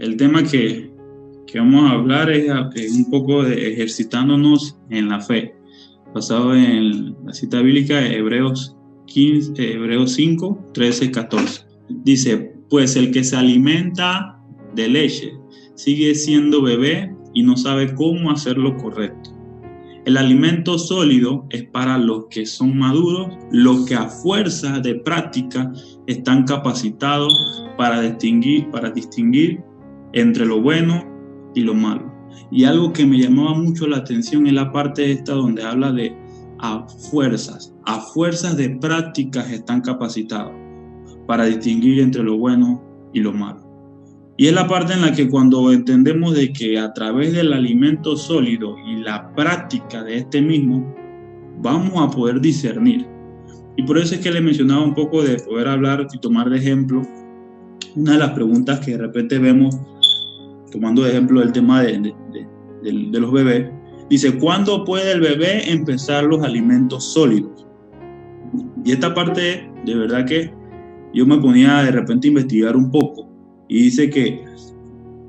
El tema que vamos a hablar es un poco de ejercitándonos en la fe, basado en la cita bíblica de Hebreos 5, 13, 14. Dice, pues el que se alimenta de leche sigue siendo bebé y no sabe cómo hacer lo correcto. El alimento sólido es para los que son maduros, los que a fuerza de práctica están capacitados para distinguir entre lo bueno y lo malo. Y algo que me llamaba mucho la atención es la parte esta donde habla de a fuerzas de prácticas están capacitados para distinguir entre lo bueno y lo malo. Y es la parte en la que cuando entendemos de que a través del alimento sólido y la práctica de este mismo, vamos a poder discernir. Y por eso es que le mencionaba un poco de poder hablar y tomar de ejemplo una de las preguntas que de repente vemos, tomando de ejemplo el tema de los bebés. Dice, ¿cuándo puede el bebé empezar los alimentos sólidos? Y esta parte, de verdad que yo me ponía de repente a investigar un poco. Y dice que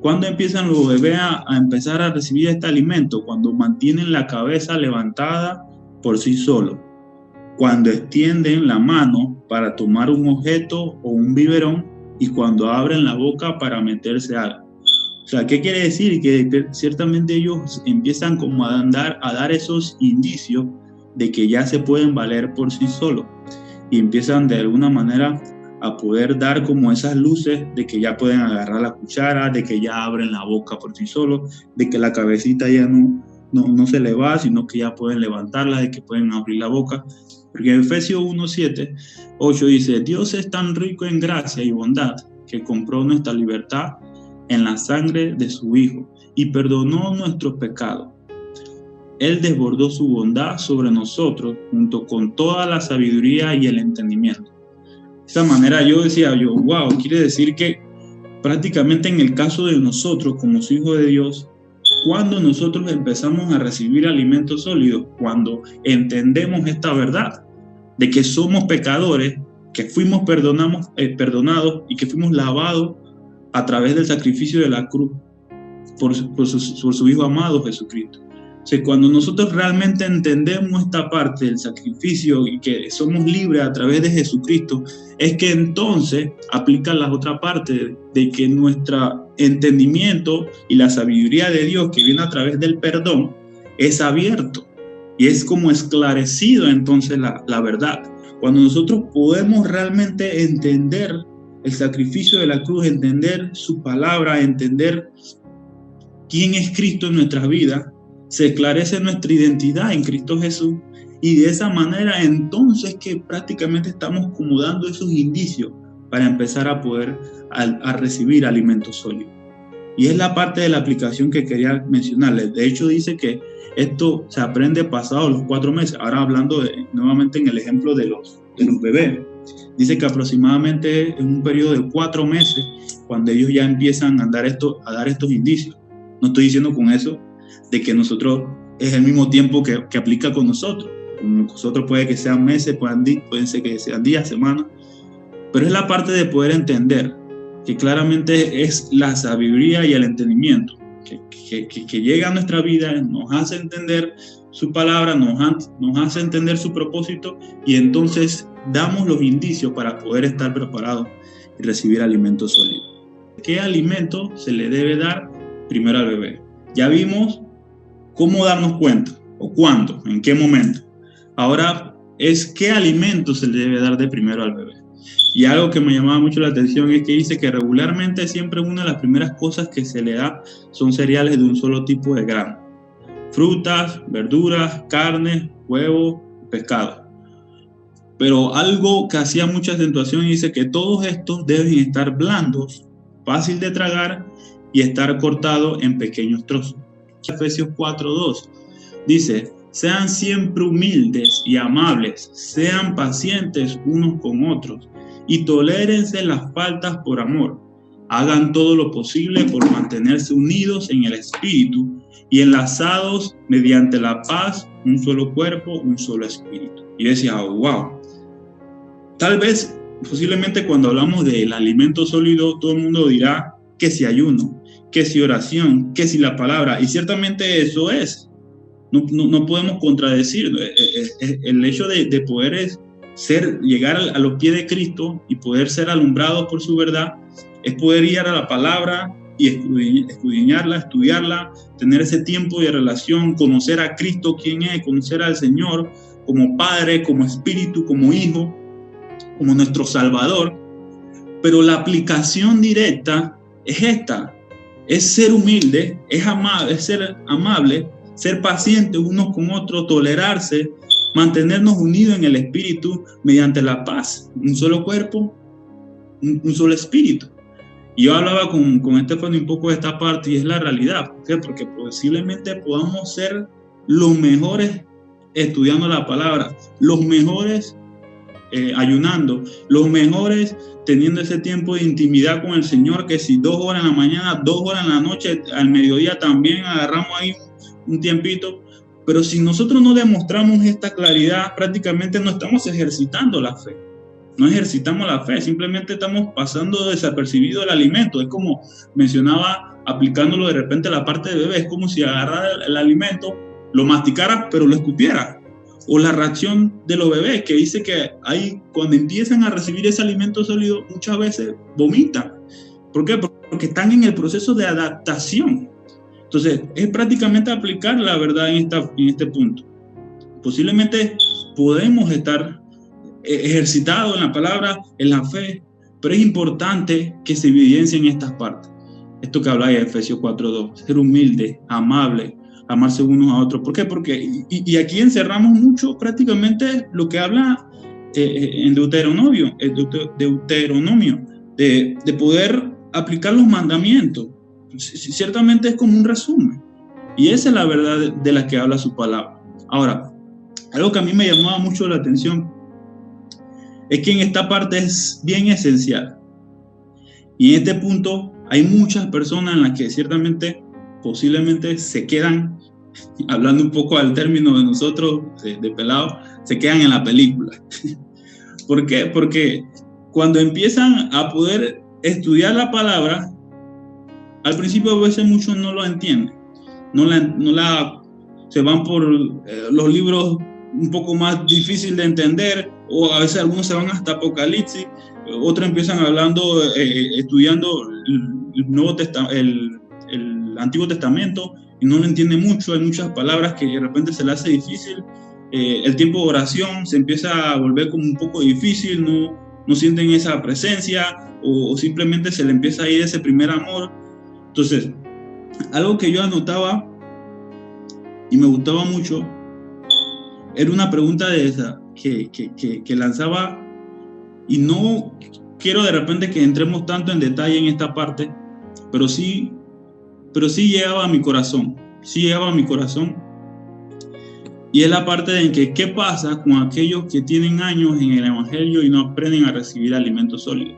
¿cuándo empiezan los bebés a empezar a recibir este alimento? Cuando mantienen la cabeza levantada por sí solos, cuando extienden la mano para tomar un objeto o un biberón y cuando abren la boca para meterse algo. O sea, ¿qué quiere decir? Que ciertamente ellos empiezan como a dar esos indicios de que ya se pueden valer por sí solos y empiezan de alguna manera a poder dar como esas luces de que ya pueden agarrar la cuchara, de que ya abren la boca por sí solos, de que la cabecita ya no se le va, sino que ya pueden levantarla, de que pueden abrir la boca. Porque en Efesios 1, 7, 8 dice, Dios es tan rico en gracia y bondad que compró nuestra libertad en la sangre de su Hijo y perdonó nuestros pecados. Él desbordó su bondad sobre nosotros junto con toda la sabiduría y el entendimiento. De esa manera yo decía, wow, quiere decir que prácticamente en el caso de nosotros como hijos de Dios, cuando nosotros empezamos a recibir alimentos sólidos, cuando entendemos esta verdad de que somos pecadores, que fuimos perdonados y que fuimos lavados a través del sacrificio de la cruz por su Hijo amado Jesucristo. O sea, cuando nosotros realmente entendemos esta parte del sacrificio y que somos libres a través de Jesucristo, es que entonces aplica la otra parte de que nuestro entendimiento y la sabiduría de Dios que viene a través del perdón es abierto y es como esclarecido entonces la verdad. Cuando nosotros podemos realmente entender el sacrificio de la cruz, entender su palabra, entender quién es Cristo en nuestras vidas, se esclarece nuestra identidad en Cristo Jesús y de esa manera entonces que prácticamente estamos como dando esos indicios para empezar a poder a recibir alimentos sólidos. Y es la parte de la aplicación que quería mencionarles. De hecho dice que esto se aprende pasados los 4 meses. Ahora hablando nuevamente en el ejemplo de los bebés. Dice que aproximadamente en un periodo de 4 meses cuando ellos ya empiezan a dar estos indicios. No estoy diciendo con eso de que nosotros es el mismo tiempo que aplica con nosotros. Con nosotros puede que sean meses, pueden ser que sean días, semanas, pero es la parte de poder entender que claramente es la sabiduría y el entendimiento que llega a nuestra vida, nos hace entender su palabra, nos hace entender su propósito y entonces damos los indicios para poder estar preparados y recibir alimentos sólidos. ¿Qué alimento se le debe dar primero al bebé? Ya vimos cómo darnos cuenta, o cuándo, en qué momento. Ahora es qué alimento se le debe dar de primero al bebé. Y algo que me llamaba mucho la atención es que dice que regularmente siempre una de las primeras cosas que se le da son cereales de un solo tipo de grano. Frutas, verduras, carne, huevos, pescado. Pero algo que hacía mucha acentuación dice que todos estos deben estar blandos, fácil de tragar y estar cortados en pequeños trozos. Efesios 4:2 dice, sean siempre humildes y amables, sean pacientes unos con otros y tolérense las faltas por amor. Hagan todo lo posible por mantenerse unidos en el espíritu y enlazados mediante la paz, un solo cuerpo, un solo espíritu. Y decía, wow, tal vez, posiblemente cuando hablamos del alimento sólido, todo el mundo dirá, que si ayuno, que si oración, que si la palabra, y ciertamente eso es. No podemos contradecirlo. El hecho de poder llegar a los pies de Cristo y poder ser alumbrados por su verdad, es poder ir a la palabra y escudriñarla, estudiarla, tener ese tiempo de relación, conocer a Cristo quién es, conocer al Señor como Padre, como Espíritu, como Hijo, como nuestro Salvador. Pero la aplicación directa es esta: es ser humilde, es ser amable, ser pacientes unos con otros, tolerarse, mantenernos unidos en el Espíritu mediante la paz, un solo cuerpo, un solo espíritu. Y yo hablaba con Estefano un poco de esta parte, y es la realidad. ¿Por qué? Porque posiblemente podamos ser los mejores estudiando la palabra, los mejores ayunando, los mejores teniendo ese tiempo de intimidad con el Señor, que si 2 horas en la mañana, 2 horas en la noche, al mediodía también agarramos ahí un tiempito. Pero si nosotros no demostramos esta claridad, prácticamente no estamos ejercitando la fe. No ejercitamos la fe, simplemente estamos pasando desapercibido el alimento. Es como mencionaba, aplicándolo de repente a la parte de bebé, es como si agarrara el alimento, lo masticara, pero lo escupiera. O la reacción de los bebés, que dice que cuando empiezan a recibir ese alimento sólido, muchas veces vomitan. ¿Por qué? Porque están en el proceso de adaptación. Entonces, es prácticamente aplicar la verdad en este punto. Posiblemente podemos estar ejercitados en la palabra, en la fe, pero es importante que se evidencien estas partes. Esto que habla de Efesios 4:2, ser humilde, amable, amarse unos a otros. ¿Por qué? Porque y aquí encerramos mucho prácticamente lo que habla en Deuteronomio, de poder aplicar los mandamientos. Ciertamente es como un resumen, y esa es la verdad de la que habla su palabra. Ahora, algo que a mí me llamaba mucho la atención es que en esta parte es bien esencial, y en este punto hay muchas personas en las que ciertamente posiblemente se quedan, hablando un poco al término de nosotros de pelado, se quedan en la película. ¿Por qué? Porque cuando empiezan a poder estudiar la palabra, al principio a veces muchos no lo entienden, se van por los libros un poco más difíciles de entender, o a veces algunos se van hasta Apocalipsis, otros empiezan estudiando el Antiguo Testamento y no lo entienden mucho. Hay muchas palabras que de repente se le hace difícil. El tiempo de oración se empieza a volver como un poco difícil, no sienten esa presencia, o simplemente se le empieza a ir ese primer amor. Entonces, algo que yo anotaba y me gustaba mucho era una pregunta de esa que lanzaba, y no quiero de repente que entremos tanto en detalle en esta parte, pero sí llegaba a mi corazón, y es la parte de que qué pasa con aquellos que tienen años en el Evangelio y no aprenden a recibir alimentos sólidos.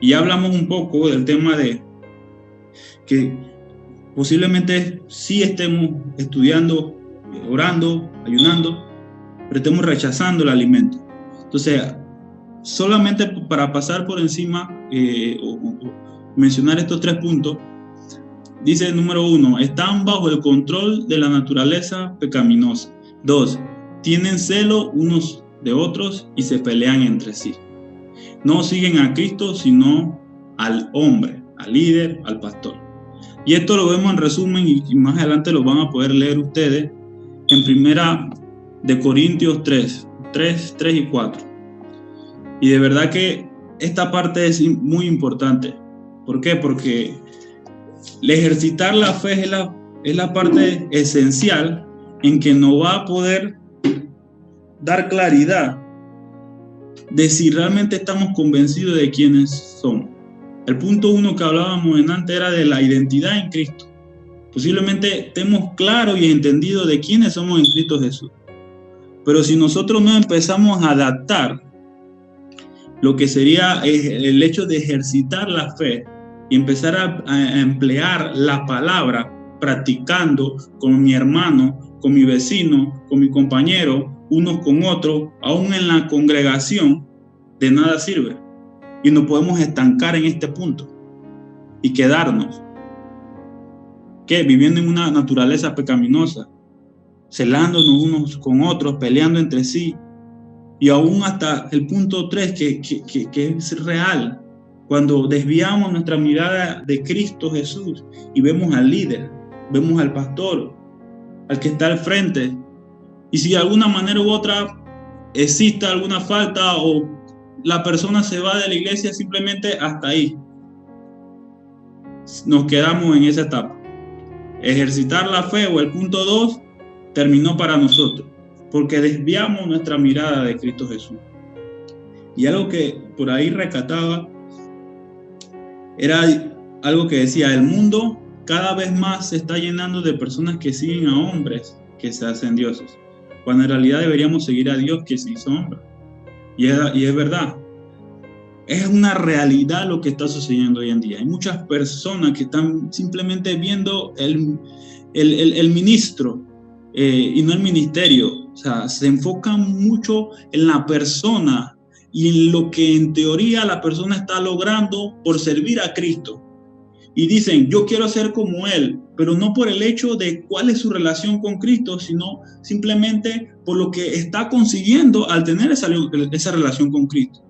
Y ya hablamos un poco del tema de que posiblemente sí estemos estudiando, orando, ayunando, pero estemos rechazando el alimento. Entonces, solamente para pasar por encima o mencionar estos 3 puntos, dice: número 1, están bajo el control de la naturaleza pecaminosa. 2, tienen celo unos de otros y se pelean entre sí. No siguen a Cristo, sino al hombre, al líder, al pastor. Y esto lo vemos en resumen, y más adelante lo van a poder leer ustedes en 1 de Corintios 3 y 4. Y de verdad que esta parte es muy importante. ¿Por qué? Porque el ejercitar la fe es la parte esencial en que nos va a poder dar claridad de si realmente estamos convencidos de quiénes somos. El punto 1 que hablábamos antes era de la identidad en Cristo. Posiblemente estemos claros y entendidos de quiénes somos en Cristo Jesús. Pero si nosotros no empezamos a adaptar lo que sería el hecho de ejercitar la fe y empezar a emplear la palabra, practicando con mi hermano, con mi vecino, con mi compañero, unos con otros, aún en la congregación, de nada sirve. Y nos podemos estancar en este punto. y quedarnos. ¿Qué? Viviendo en una naturaleza pecaminosa, celándonos unos con otros, peleando entre sí, y aún hasta el punto 3 que es real, cuando desviamos nuestra mirada de Cristo Jesús y vemos al líder, vemos al pastor, al que está al frente, y si de alguna manera u otra existe alguna falta o la persona se va de la iglesia, simplemente hasta ahí nos quedamos en esa etapa. Ejercitar la fe o el punto 2 terminó para nosotros, porque desviamos nuestra mirada de Cristo Jesús. Y algo que por ahí rescataba era algo que decía: el mundo cada vez más se está llenando de personas que siguen a hombres que se hacen dioses, cuando en realidad deberíamos seguir a Dios que se hizo hombre. Y es verdad, es una realidad lo que está sucediendo hoy en día. Hay muchas personas que están simplemente viendo el ministro y no el ministerio. O sea, se enfocan mucho en la persona y en lo que en teoría la persona está logrando por servir a Cristo. Y dicen: yo quiero ser como Él, pero no por el hecho de cuál es su relación con Cristo, sino simplemente por lo que está consiguiendo al tener esa relación con Cristo.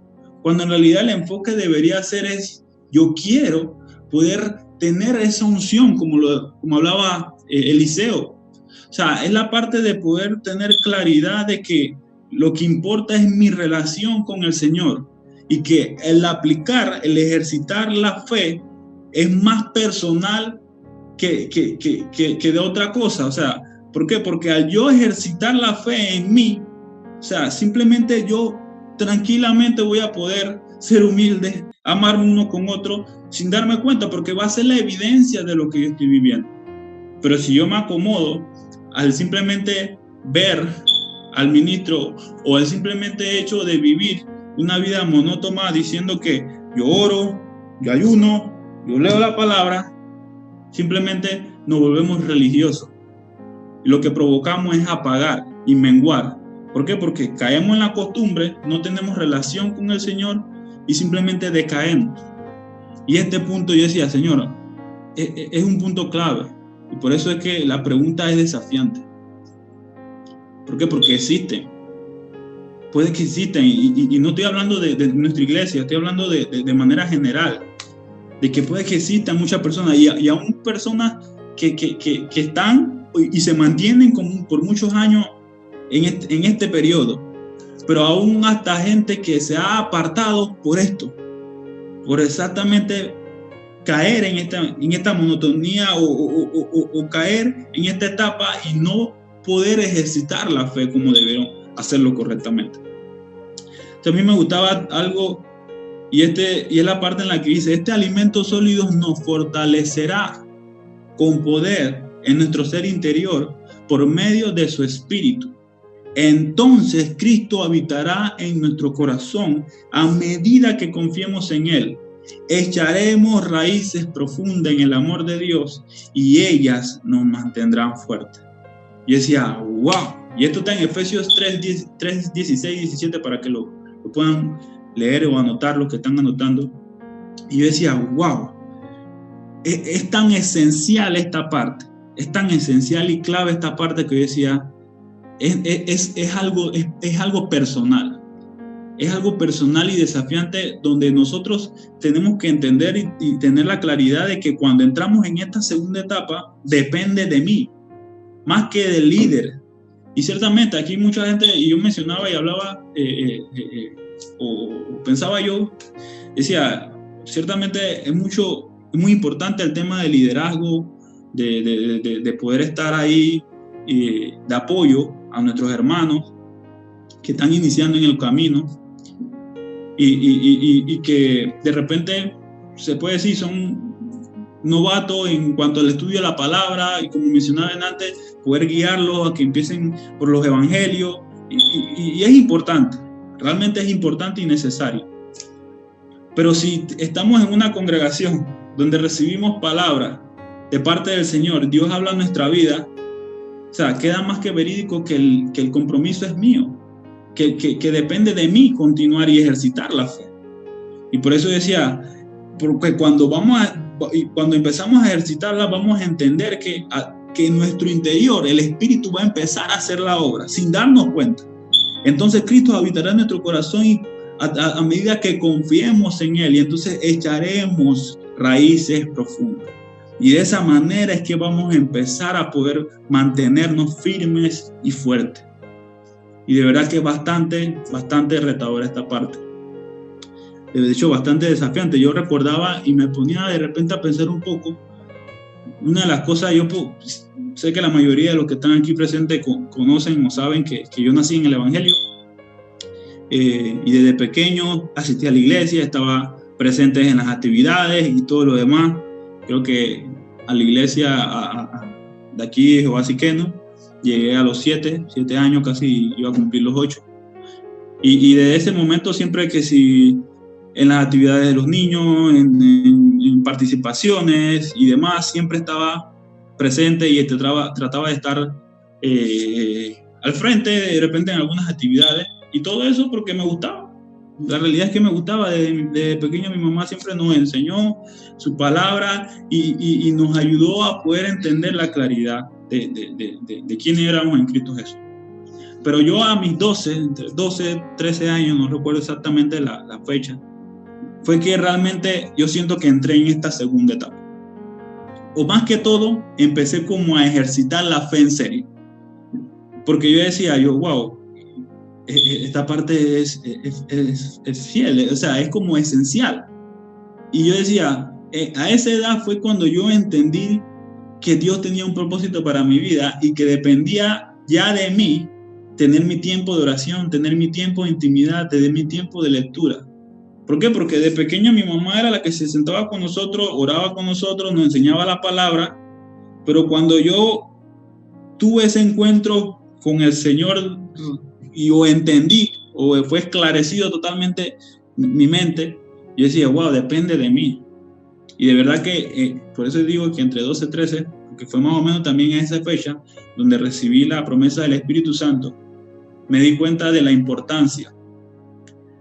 Cuando en realidad el enfoque debería ser yo quiero poder tener esa unción, como hablaba Eliseo. O sea, es la parte de poder tener claridad de que lo que importa es mi relación con el Señor, y que el aplicar, el ejercitar la fe es más personal que de otra cosa. O sea, ¿por qué? Porque al yo ejercitar la fe en mí, o sea, simplemente yo tranquilamente voy a poder ser humilde, amar uno con otro sin darme cuenta, porque va a ser la evidencia de lo que yo estoy viviendo. Pero si yo me acomodo al simplemente ver al ministro o al simplemente hecho de vivir una vida monótona diciendo que yo oro, yo ayuno, yo leo la palabra, simplemente nos volvemos religiosos. Y lo que provocamos es apagar y menguar. ¿Por qué? Porque caemos en la costumbre, no tenemos relación con el Señor y simplemente decaemos. Y este punto yo decía: Señor, es un punto clave. Y por eso es que la pregunta es desafiante. ¿Por qué? Porque existen. Puede que existen. Y no estoy hablando de nuestra iglesia, estoy hablando de manera general. De que puede que existan muchas personas y aún personas que están y se mantienen por muchos años en este periodo, pero aún hasta gente que se ha apartado por esto, por exactamente caer en esta monotonía o caer en esta etapa y no poder ejercitar la fe como debieron hacerlo correctamente. Entonces, a mí me gustaba algo, y es la parte en la que dice: este alimento sólido nos fortalecerá con poder en nuestro ser interior por medio de su espíritu. Entonces Cristo habitará en nuestro corazón a medida que confiemos en Él. Echaremos raíces profundas en el amor de Dios y ellas nos mantendrán fuertes. Y decía: wow. Y esto está en Efesios 3, 16 y 17 para que lo puedan leer o anotar, los que están anotando. Y yo decía: wow. Es tan esencial esta parte. Es tan esencial y clave esta parte que yo decía: es algo personal. Es algo personal y desafiante, donde nosotros tenemos que entender y tener la claridad de que cuando entramos en esta segunda etapa, depende de mí, más que del líder. Y ciertamente aquí mucha gente, y yo mencionaba y hablaba, o pensaba yo, decía, ciertamente es muy importante el tema del liderazgo, de poder estar ahí, de apoyo a nuestros hermanos que están iniciando en el camino, y que de repente se puede decir son novatos en cuanto al estudio de la palabra, y como mencionaba antes, poder guiarlos a que empiecen por los evangelios, y es importante, realmente es importante y necesario. Pero si estamos en una congregación donde recibimos palabra de parte del Señor, Dios habla en nuestra vida, o sea, queda más que verídico que el compromiso es mío, que depende de mí continuar y ejercitar la fe. Y por eso decía, porque cuando vamos y cuando empezamos a ejercitarla, vamos a entender que en nuestro interior el Espíritu va a empezar a hacer la obra sin darnos cuenta. Entonces Cristo habitará en nuestro corazón y a medida que confiemos en Él, y entonces echaremos raíces profundas. Y de esa manera es que vamos a empezar a poder mantenernos firmes y fuertes. Y de verdad que es bastante retadora esta parte. De hecho, bastante desafiante. Yo recordaba y me ponía de repente a pensar un poco. Una de las cosas, yo sé que la mayoría de los que están aquí presentes conocen o saben que yo nací en el Evangelio. Y desde pequeño asistí a la iglesia, estaba presente en las actividades y todo lo demás. Creo que a la iglesia de aquí de Jehová Siqueno llegué a los 7 años, casi iba a cumplir los 8. Y desde ese momento siempre que si en las actividades de los niños, en participaciones y demás, siempre estaba presente y trataba de estar al frente de repente en algunas actividades, y todo eso porque me gustaba. La realidad es que me gustaba. Desde pequeño mi mamá siempre nos enseñó su palabra y nos ayudó a poder entender la claridad de quién éramos en Cristo Jesús. Pero yo a mis 13 años, no recuerdo exactamente la fecha, fue que realmente yo siento que entré en esta segunda etapa. O más que todo, empecé como a ejercitar la fe en serio. Porque yo decía, wow, esta parte es fiel, o sea, es como esencial. Y yo decía, a esa edad fue cuando yo entendí que Dios tenía un propósito para mi vida y que dependía ya de mí tener mi tiempo de oración, tener mi tiempo de intimidad, tener mi tiempo de lectura. ¿Por qué? Porque de pequeño mi mamá era la que se sentaba con nosotros, oraba con nosotros, nos enseñaba la palabra, pero cuando yo tuve ese encuentro con el Señor y o entendí o fue esclarecido totalmente mi mente, yo decía, wow, depende de mí. Y de verdad que por eso digo que entre 12 y 13, que fue más o menos también en esa fecha donde recibí la promesa del Espíritu Santo, me di cuenta de la importancia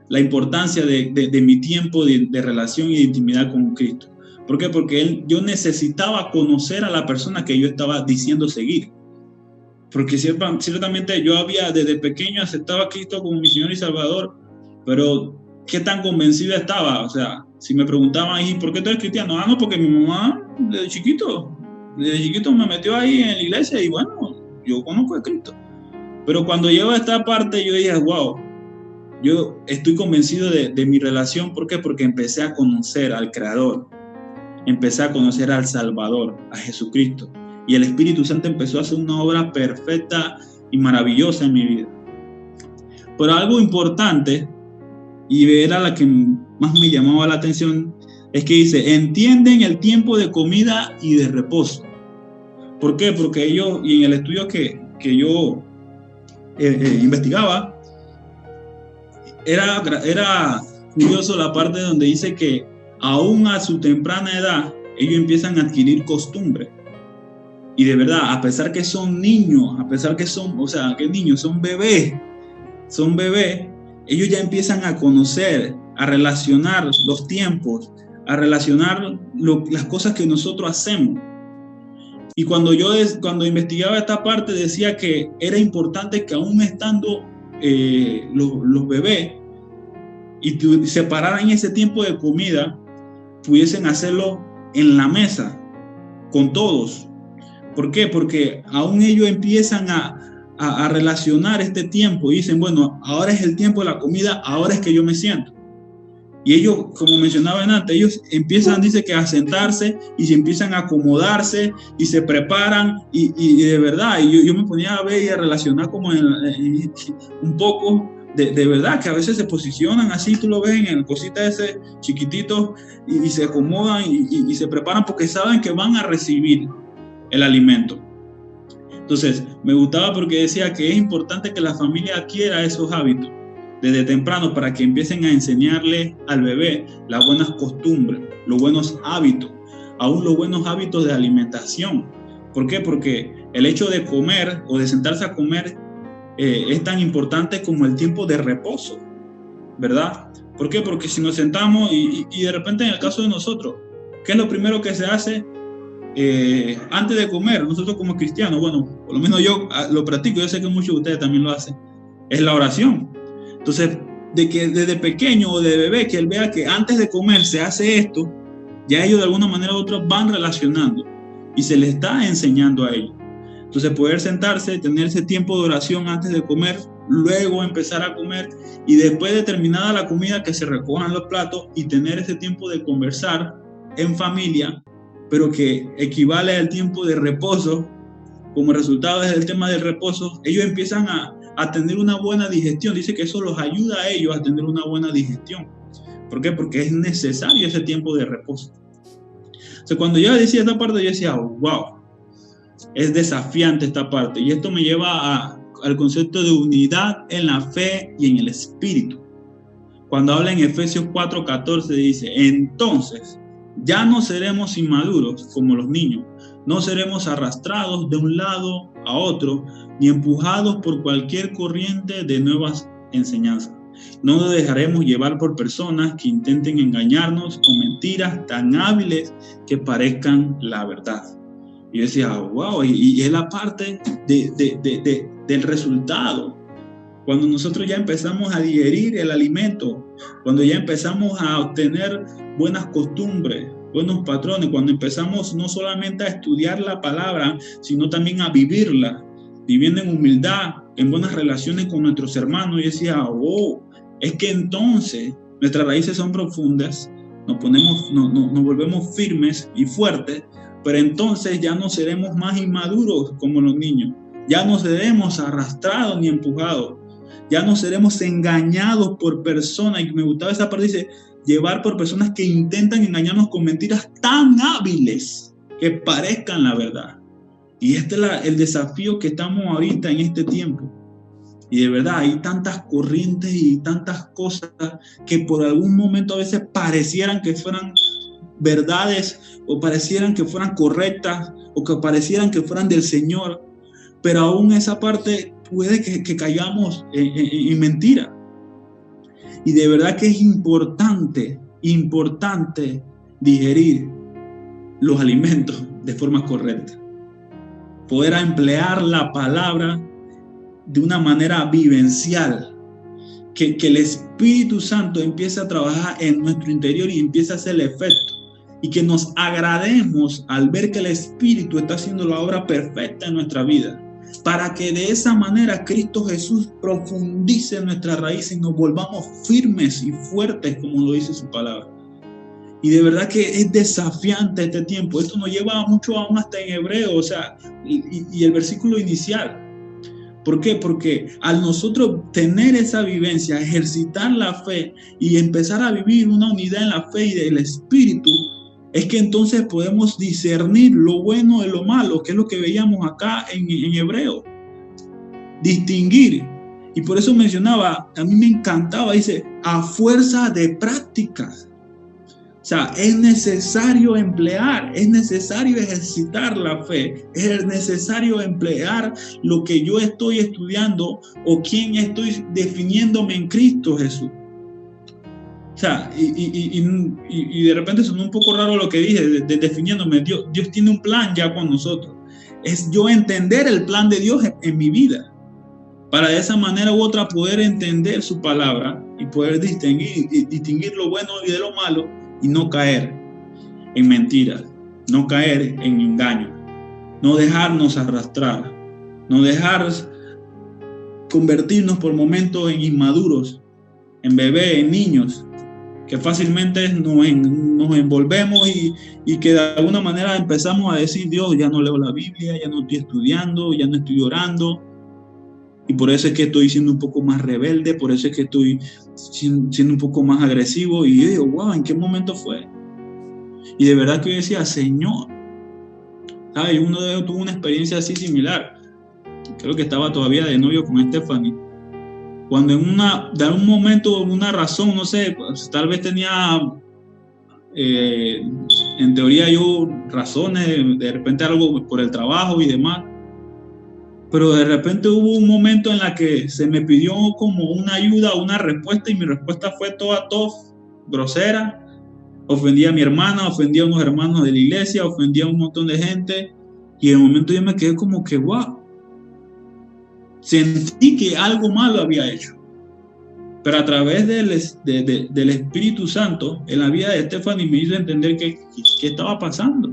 de mi tiempo de relación y de intimidad con Cristo. ¿Por qué? Porque yo necesitaba conocer a la persona que yo estaba diciendo seguir. Porque ciertamente yo había desde pequeño aceptado a Cristo como mi Señor y Salvador, pero ¿qué tan convencido estaba? O sea, si me preguntaban, ¿y por qué tú eres cristiano? No, porque mi mamá desde chiquito me metió ahí en la iglesia y bueno, yo conozco a Cristo. Pero cuando llego a esta parte yo dije, wow, yo estoy convencido de mi relación. ¿Por qué? Porque empecé a conocer al Creador, empecé a conocer al Salvador, a Jesucristo. Y el Espíritu Santo empezó a hacer una obra perfecta y maravillosa en mi vida. Pero algo importante, y era la que más me llamaba la atención, es que dice, entienden el tiempo de comida y de reposo. ¿Por qué? Porque ellos, y en el estudio que yo investigaba, era curioso la parte donde dice que aún a su temprana edad, ellos empiezan a adquirir costumbre. Y de verdad, a pesar que son niños, son bebés, ellos ya empiezan a conocer, a relacionar los tiempos, a relacionar las cosas que nosotros hacemos. Y cuando investigaba esta parte, decía que era importante que aún estando los bebés y se pararan ese tiempo de comida, pudiesen hacerlo en la mesa, con todos. ¿Por qué? Porque aún ellos empiezan a relacionar este tiempo y dicen, bueno, ahora es el tiempo de la comida, ahora es que yo me siento. Y ellos, como mencionaban antes, ellos empiezan, dice que a sentarse y se empiezan a acomodarse y se preparan y de verdad, y yo me ponía a ver y a relacionar como un poco de verdad, que a veces se posicionan así, tú lo ves en cositas ese chiquititos y se acomodan y se preparan porque saben que van a recibir el alimento. Entonces, me gustaba porque decía que es importante que la familia adquiera esos hábitos desde temprano para que empiecen a enseñarle al bebé las buenas costumbres, los buenos hábitos, aún los buenos hábitos de alimentación. ¿Por qué? Porque el hecho de comer o de sentarse a comer es tan importante como el tiempo de reposo, ¿verdad? ¿Por qué? Porque si nos sentamos y de repente en el caso de nosotros, ¿Qué es lo primero que se hace antes de comer? Nosotros como cristianos, bueno, por lo menos yo lo practico, yo sé que muchos de ustedes también lo hacen, es la oración. Entonces, de que desde pequeño o de bebé, que él vea que antes de comer se hace esto, ya ellos de alguna manera u otra van relacionando y se les está enseñando a ellos. Entonces, poder sentarse, tener ese tiempo de oración antes de comer, luego empezar a comer y después de terminada la comida que se recojan los platos y tener ese tiempo de conversar en familia, pero que equivale al tiempo de reposo. Como resultado del tema del reposo, ellos empiezan a tener una buena digestión. Dice que eso los ayuda a ellos a tener una buena digestión. ¿Por qué? Porque es necesario ese tiempo de reposo. O sea, cuando yo decía esta parte, yo decía, wow, es desafiante esta parte. Y esto me lleva al concepto de unidad en la fe y en el espíritu. Cuando habla en Efesios 4:14 dice, entonces ya no seremos inmaduros como los niños, no seremos arrastrados de un lado a otro, ni empujados por cualquier corriente de nuevas enseñanzas. No nos dejaremos llevar por personas que intenten engañarnos con mentiras tan hábiles que parezcan la verdad. Y yo decía, wow, y es la parte del resultado. Cuando nosotros ya empezamos a digerir el alimento, cuando ya empezamos a obtener buenas costumbres, buenos patrones, cuando empezamos no solamente a estudiar la palabra, sino también a vivirla, viviendo en humildad, en buenas relaciones con nuestros hermanos. Y decía, oh, es que entonces nuestras raíces son profundas, nos volvemos firmes y fuertes, pero entonces ya no seremos más inmaduros como los niños, ya no seremos arrastrados ni empujados, ya no seremos engañados por personas. Y me gustaba esa parte, dice, llevar por personas que intentan engañarnos con mentiras tan hábiles que parezcan la verdad. Y este es el desafío que estamos ahorita en este tiempo. Y de verdad hay tantas corrientes y tantas cosas que por algún momento a veces parecieran que fueran verdades o parecieran que fueran correctas o que parecieran que fueran del Señor, pero aún esa parte puede que caigamos en mentira. Y de verdad que es importante digerir los alimentos de forma correcta, poder emplear la palabra de una manera vivencial, que el Espíritu Santo empiece a trabajar en nuestro interior y empiece a hacer el efecto, y que nos agrademos al ver que el Espíritu está haciendo la obra perfecta en nuestra vida, para que de esa manera Cristo Jesús profundice en nuestras raíces y nos volvamos firmes y fuertes, como lo dice su palabra. Y de verdad que es desafiante este tiempo. Esto nos lleva mucho aún hasta en hebreo, o sea, y el versículo inicial. ¿Por qué? Porque al nosotros tener esa vivencia, ejercitar la fe y empezar a vivir una unidad en la fe y del Espíritu, es que entonces podemos discernir lo bueno de lo malo, que es lo que veíamos acá en hebreo. Distinguir. Y por eso mencionaba, a mí me encantaba, dice, a fuerza de prácticas. O sea, es necesario emplear, es necesario ejercitar la fe, es necesario emplear lo que yo estoy estudiando o quién estoy definiéndome en Cristo Jesús. O sea, y de repente sonó un poco raro lo que dije, de definiéndome. Dios tiene un plan ya con nosotros. Es yo entender el plan de Dios en mi vida, para de esa manera u otra poder entender su palabra y poder distinguir lo bueno y de lo malo, y no caer en mentiras, no caer en engaño, no dejarnos arrastrar, no dejar convertirnos por momentos en inmaduros, en bebés, en niños, que fácilmente nos envolvemos y que de alguna manera empezamos a decir, Dios, ya no leo la Biblia, ya no estoy estudiando, ya no estoy orando, y por eso es que estoy siendo un poco más rebelde, por eso es que estoy siendo un poco más agresivo. Y yo digo, wow, ¿en qué momento fue? Y de verdad que yo decía, Señor, ¿sabes? Uno de ellos tuvo una experiencia así similar. Creo que estaba todavía de novio con Stephanie. Cuando de algún momento, una razón, no sé, pues, tal vez tenía, en teoría yo, razones, de repente algo por el trabajo y demás. Pero de repente hubo un momento en la que se me pidió como una ayuda, una respuesta, y mi respuesta fue toda grosera, ofendí a mi hermana, ofendí a unos hermanos de la iglesia, ofendí a un montón de gente, y en el momento yo me quedé como que, wow, sentí que algo malo había hecho. Pero a través del Espíritu Santo en la vida de Stephanie me hizo entender qué estaba pasando.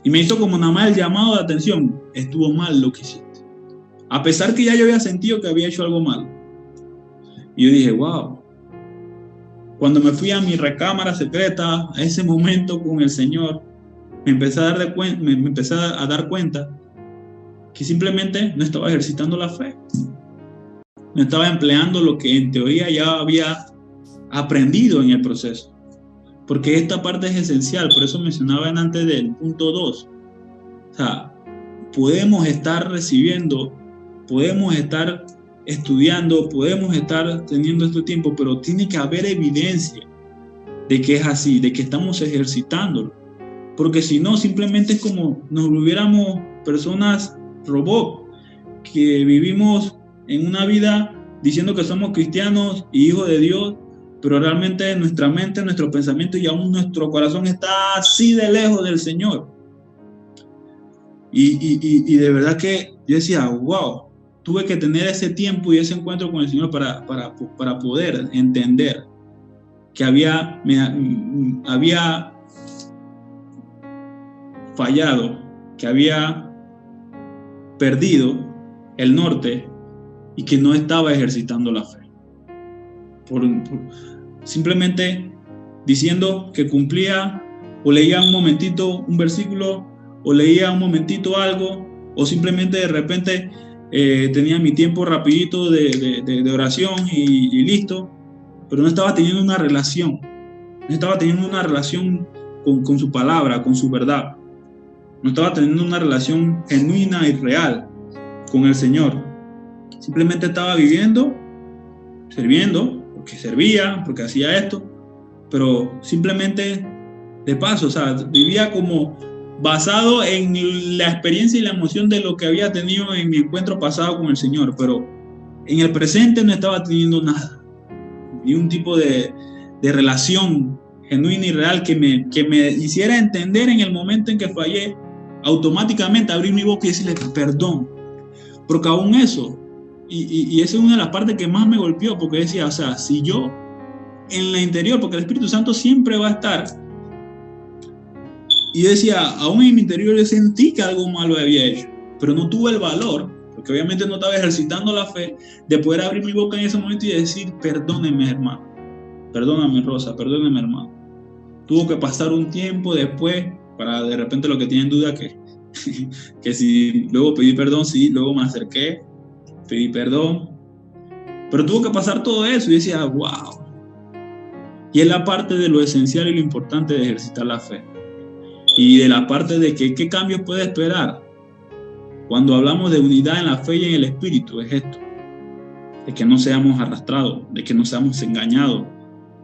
Y me hizo como nada más el llamado de atención. Estuvo mal lo que hiciste. A pesar que ya yo había sentido que había hecho algo malo. Y yo dije, wow. Cuando me fui a mi recámara secreta, a ese momento con el Señor, me empecé a dar cuenta que simplemente no estaba ejercitando la fe. No estaba empleando lo que en teoría ya había aprendido en el proceso. Porque esta parte es esencial, por eso mencionaba antes del punto 2. O sea, podemos estar recibiendo, podemos estar estudiando, podemos estar teniendo este tiempo, pero tiene que haber evidencia de que es así, de que estamos ejercitándolo. Porque si no, simplemente es como nos volviéramos personas robot, que vivimos en una vida diciendo que somos cristianos y hijos de Dios, pero realmente nuestra mente, nuestro pensamiento y aún nuestro corazón está así de lejos del Señor. Y de verdad que yo decía, wow, tuve que tener ese tiempo y ese encuentro con el Señor para poder entender que había fallado, que había perdido el norte y que no estaba ejercitando la fe. Simplemente diciendo que cumplía o leía un momentito un versículo o leía un momentito algo o simplemente de repente tenía mi tiempo rapidito de oración y listo, pero no estaba teniendo una relación, con su palabra, con su verdad. No estaba teniendo una relación genuina y real con el Señor. Simplemente estaba viviendo, sirviendo, porque servía, porque hacía esto, pero simplemente de paso, o sea, vivía como basado en la experiencia y la emoción de lo que había tenido en mi encuentro pasado con el Señor, pero en el presente no estaba teniendo nada, ni un tipo de relación genuina y real que me hiciera entender en el momento en que fallé, automáticamente abrir mi boca y decirle perdón, porque aún eso, y esa es una de las partes que más me golpeó, porque decía, o sea, si yo en la interior, porque el Espíritu Santo siempre va a estar, y yo decía, aún en mi interior yo sentí que algo malo había hecho, pero no tuve el valor, porque obviamente no estaba ejercitando la fe, de poder abrir mi boca en ese momento y decir, perdóneme hermano, perdóname Rosa, perdóneme hermano. Tuvo que pasar un tiempo después, para de repente lo que tienen duda que si luego pedí perdón, sí, luego me acerqué, pedí perdón, pero tuvo que pasar todo eso y decía, wow. Y es la parte de lo esencial y lo importante de ejercitar la fe. Y de la parte de que qué cambios puede esperar. Cuando hablamos de unidad en la fe y en el espíritu, es esto. De que no seamos arrastrados, de que no seamos engañados,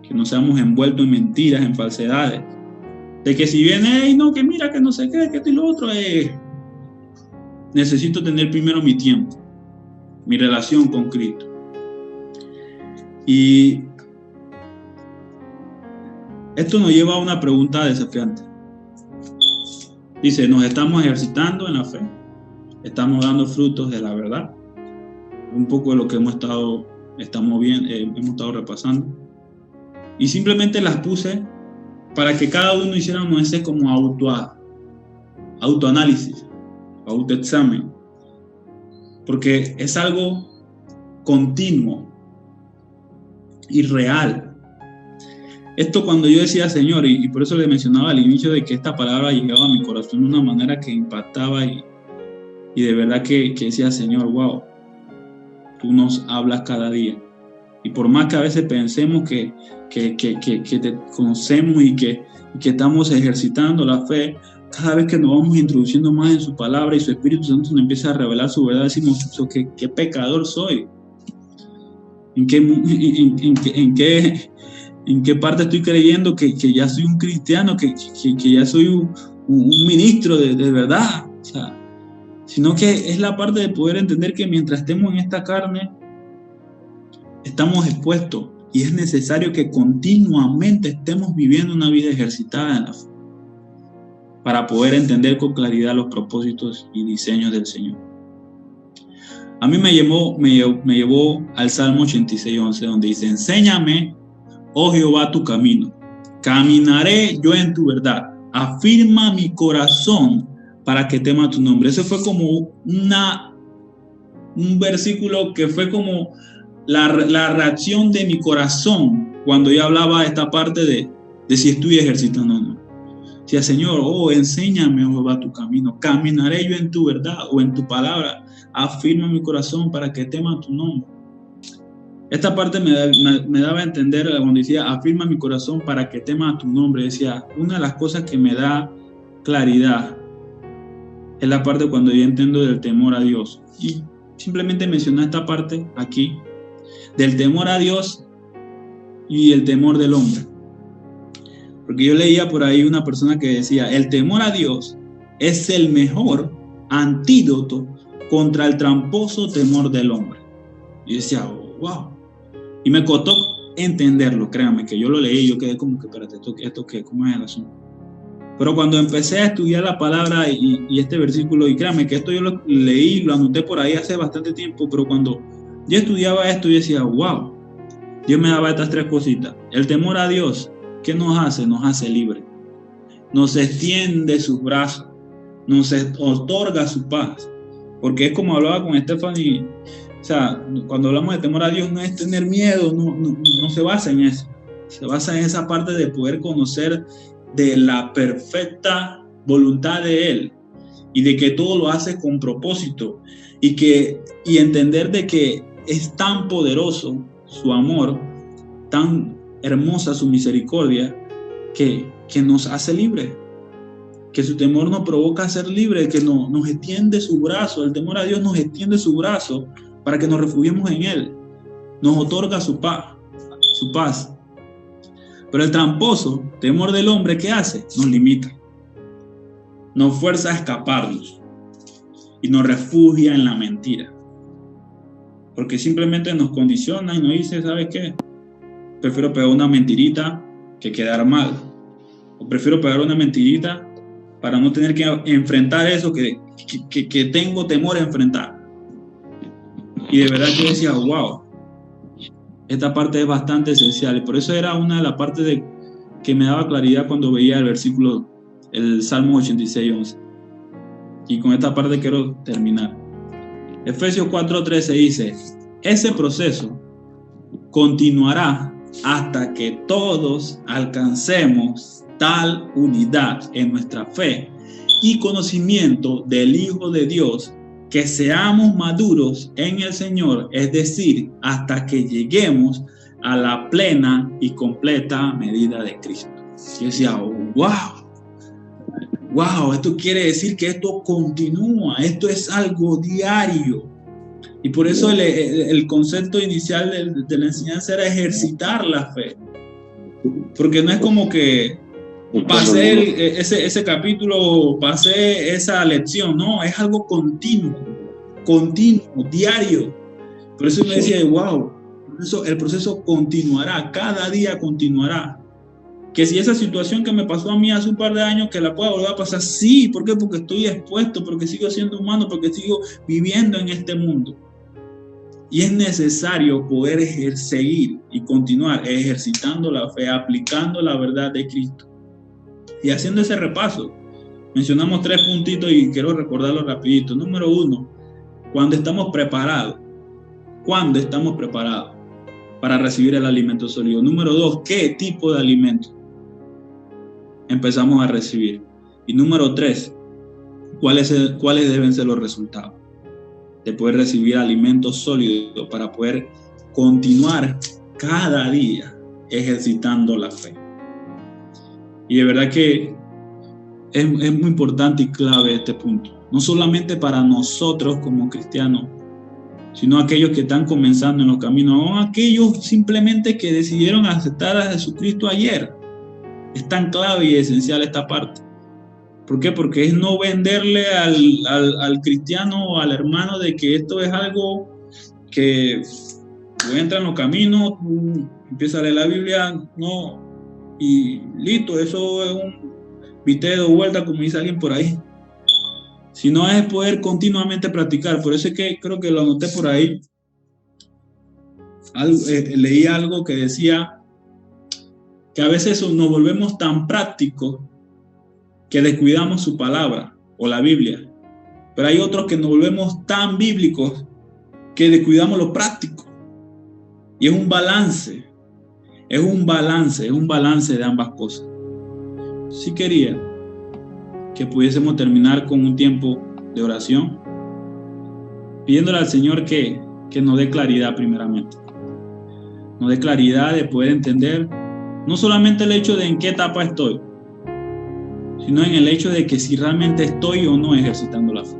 que no seamos envueltos en mentiras, en falsedades. De que si viene, hey, no, que mira, que no sé qué, que esto y lo otro, necesito tener primero mi tiempo, mi relación con Cristo. Y esto nos lleva a una pregunta desafiante. Dice, ¿nos estamos ejercitando en la fe? ¿Estamos dando frutos de la verdad? Un poco de lo que hemos estado repasando. Y simplemente las puse para que cada uno hiciéramos ese como autoanálisis, autoexamen. Porque es algo continuo y real. Esto cuando yo decía Señor, y por eso le mencionaba al inicio de que esta palabra llegaba a mi corazón de una manera que impactaba y de verdad que decía Señor, wow, tú nos hablas cada día. Y por más que a veces pensemos que te conocemos y que estamos ejercitando la fe, cada vez que nos vamos introduciendo más en su palabra y su Espíritu Santo nos empieza a revelar su verdad, decimos, ¿qué pecador soy? ¿En qué parte estoy creyendo que ya soy un cristiano, que ya soy un ministro de verdad? O sea, sino que es la parte de poder entender que mientras estemos en esta carne, estamos expuestos Y es necesario que continuamente estemos viviendo una vida ejercitada en la fe para poder entender con claridad los propósitos y diseños del Señor. A mí me llevó al Salmo 86:11, donde dice: enséñame, oh Jehová, tu camino, caminaré yo en tu verdad, afirma mi corazón para que tema tu nombre. Ese fue como un versículo que fue como la reacción de mi corazón cuando yo hablaba de esta parte de si estoy ejercitando o no. Decía: Señor, enséñame, oh Jehová, tu camino, caminaré yo en tu verdad o en tu palabra, afirma mi corazón para que tema tu nombre. Esta parte me daba a entender cuando decía: afirma mi corazón para que tema tu nombre. Decía, una de las cosas que me da claridad es la parte cuando yo entiendo del temor a Dios. Y simplemente mencioné esta parte aquí, del temor a Dios y el temor del hombre. Porque yo leía por ahí una persona que decía: el temor a Dios es el mejor antídoto contra el tramposo temor del hombre. Y yo decía: wow. Y me costó entenderlo, créanme, que yo lo leí y yo quedé como que, espérate, ¿esto qué? ¿Cómo es el asunto? Pero cuando empecé a estudiar la palabra y este versículo, y créanme que esto yo lo leí, lo anoté por ahí hace bastante tiempo, pero cuando yo estudiaba esto, yo decía: wow, Dios me daba estas tres cositas. El temor a Dios, ¿qué nos hace? Nos hace libre. Nos extiende sus brazos, nos otorga su paz. Porque es como hablaba con Stephanie, o sea, cuando hablamos de temor a Dios no es tener miedo, no se basa en eso. Se basa en esa parte de poder conocer de la perfecta voluntad de Él y de que todo lo hace con propósito y entender de que es tan poderoso su amor, tan hermosa su misericordia, que nos hace libre, que su temor nos provoca a ser libres, que nos extiende su brazo. El temor a Dios nos extiende su brazo para que nos refugiemos en Él, nos otorga su paz. Pero el tramposo temor del hombre, ¿qué hace? Nos limita, nos fuerza a escaparnos y nos refugia en la mentira, porque simplemente nos condiciona y nos dice: ¿sabes qué? Prefiero pegar una mentirita que quedar mal, o prefiero pegar una mentirita para no tener que enfrentar eso que tengo temor a enfrentar. Y de verdad yo decía: wow, esta parte es bastante esencial, y por eso era una de las partes que me daba claridad cuando veía el versículo, el Salmo 86:11. Y con esta parte quiero terminar. Efesios 4:13 dice: ese proceso continuará hasta que todos alcancemos tal unidad en nuestra fe y conocimiento del Hijo de Dios, que seamos maduros en el Señor, es decir, hasta que lleguemos a la plena y completa medida de Cristo. Yo decía: wow, esto quiere decir que esto continúa, esto es algo diario. Y por eso el concepto inicial de la enseñanza era ejercitar la fe. Porque no es como que pasé ese capítulo, pasé esa lección, no, es algo continuo, diario. Por eso me decía: wow, el proceso continuará, cada día continuará. Que si esa situación que me pasó a mí hace un par de años, que la pueda volver a pasar, sí. ¿Por qué? Porque estoy expuesto, porque sigo siendo humano, porque sigo viviendo en este mundo. Y es necesario poder seguir y continuar ejercitando la fe, aplicando la verdad de Cristo. Y haciendo ese repaso, mencionamos 3 puntitos y quiero recordarlo rapidito. Número 1, cuando estamos preparados para recibir el alimento sólido. Número 2, ¿qué tipo de alimento empezamos a recibir? Y número 3, ¿cuáles deben ser los resultados de poder recibir alimentos sólidos para poder continuar cada día ejercitando la fe? Y de verdad que es muy importante y clave este punto, no solamente para nosotros como cristianos, sino aquellos que están comenzando en los caminos, o aquellos simplemente que decidieron aceptar a Jesucristo ayer. Es tan clave y esencial esta parte. ¿Por qué? Porque es no venderle al cristiano o al hermano de que esto es algo que voy a entrar en los caminos, empieza a leer la Biblia, no, y listo, eso es un viteo de vuelta, como dice alguien por ahí. Sino es poder continuamente practicar. Por eso es que creo que lo anoté por ahí. Leí algo que decía que a veces nos volvemos tan prácticos que descuidamos su palabra o la Biblia. Pero hay otros que nos volvemos tan bíblicos que descuidamos lo práctico. Y es un balance. Es un balance de ambas cosas. Sí quería que pudiésemos terminar con un tiempo de oración, pidiéndole al Señor que nos dé claridad primeramente. Nos dé claridad de poder entender no solamente el hecho de en qué etapa estoy, sino en el hecho de que si realmente estoy o no ejercitando la fe.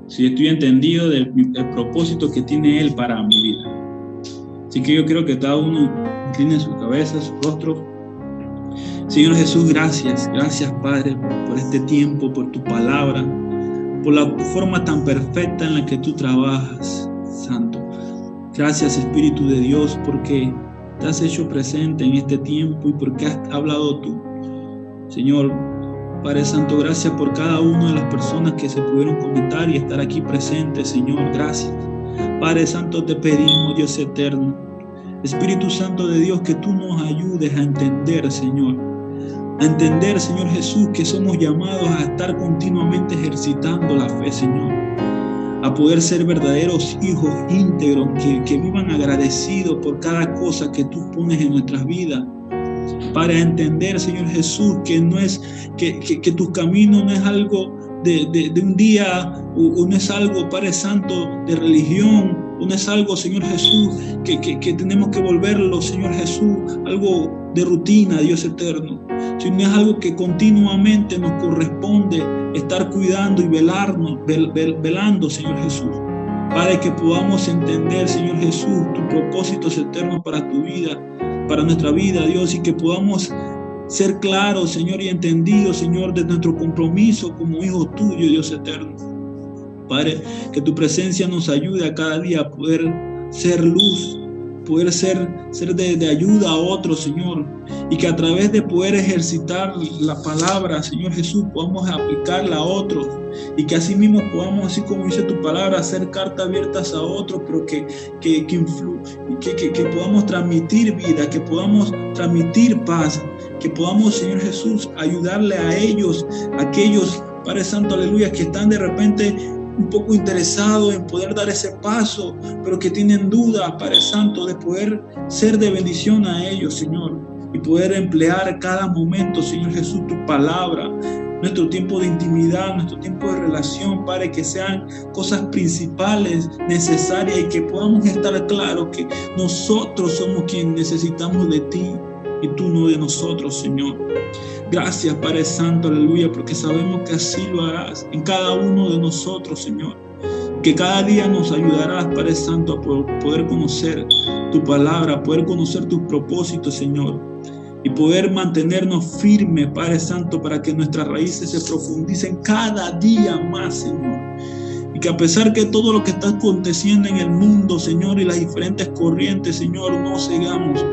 Si estoy entendido del propósito que tiene Él para mi vida. Así que yo creo que cada uno incline su cabeza, su rostro. Señor Jesús, gracias Padre por este tiempo, por tu palabra, por la forma tan perfecta en la que tú trabajas, Santo. Gracias Espíritu de Dios porque te has hecho presente en este tiempo y porque has hablado tú. Señor, Padre Santo, gracias por cada una de las personas que se pudieron conectar y estar aquí presentes, Señor, gracias. Padre Santo, te pedimos, Dios eterno, Espíritu Santo de Dios, que tú nos ayudes a entender, Señor. A entender, Señor Jesús, que somos llamados a estar continuamente ejercitando la fe, Señor. A poder ser verdaderos hijos íntegros, que vivan agradecidos por cada cosa que tú pones en nuestras vidas. Para entender, Señor Jesús, que no es que tu camino no es algo de un día, o no es algo, Padre Santo, de religión, o no es algo, Señor Jesús, que tenemos que volverlo, Señor Jesús, algo de rutina, Dios eterno, sino es algo que continuamente nos corresponde estar cuidando y velando, Señor Jesús, para que podamos entender, Señor Jesús, tus propósitos eternos para tu vida, para nuestra vida, Dios, y que podamos ser claros, Señor, y entendidos, Señor, de nuestro compromiso como hijos tuyos, Dios eterno. Padre, que tu presencia nos ayude a cada día a poder ser luz, poder ser de ayuda a otros, Señor, y que a través de poder ejercitar la palabra, Señor Jesús, podamos aplicarla a otros, y que así mismo podamos, así como dice tu palabra, hacer cartas abiertas a otros, pero que podamos transmitir vida, que podamos transmitir paz, que podamos, Señor Jesús, ayudarle a ellos, aquellos, Padre Santo, aleluya, que están de repente un poco interesados en poder dar ese paso, pero que tienen duda, Padre Santo, de poder ser de bendición a ellos, Señor, y poder emplear cada momento, Señor Jesús, tu palabra, nuestro tiempo de intimidad, nuestro tiempo de relación, Padre, que sean cosas principales, necesarias, y que podamos estar claros que nosotros somos quienes necesitamos de ti y tú no de nosotros, Señor. Gracias, Padre Santo, aleluya, porque sabemos que así lo harás en cada uno de nosotros, Señor. Que cada día nos ayudarás, Padre Santo, a poder conocer tu palabra, a poder conocer tus propósitos, Señor, y poder mantenernos firmes, Padre Santo, para que nuestras raíces se profundicen cada día más, Señor. Y que a pesar que todo lo que está aconteciendo en el mundo, Señor, y las diferentes corrientes, Señor, no sigamos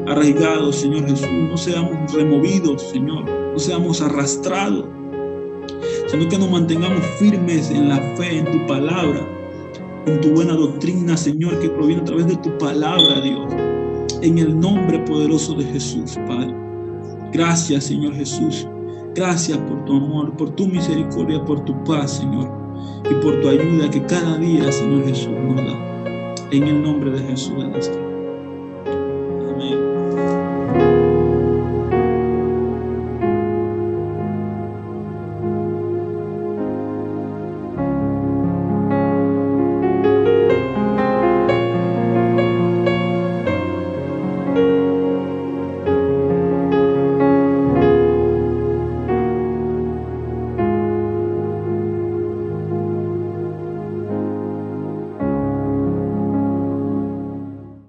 arraigados, Señor Jesús, no seamos removidos, Señor, no seamos arrastrados, sino que nos mantengamos firmes en la fe, en tu palabra, en tu buena doctrina, Señor, que proviene a través de tu palabra, Dios, en el nombre poderoso de Jesús, Padre. Gracias, Señor Jesús, gracias por tu amor, por tu misericordia, por tu paz, Señor, y por tu ayuda que cada día, Señor Jesús, nos da, en el nombre de Jesús de Nazaret.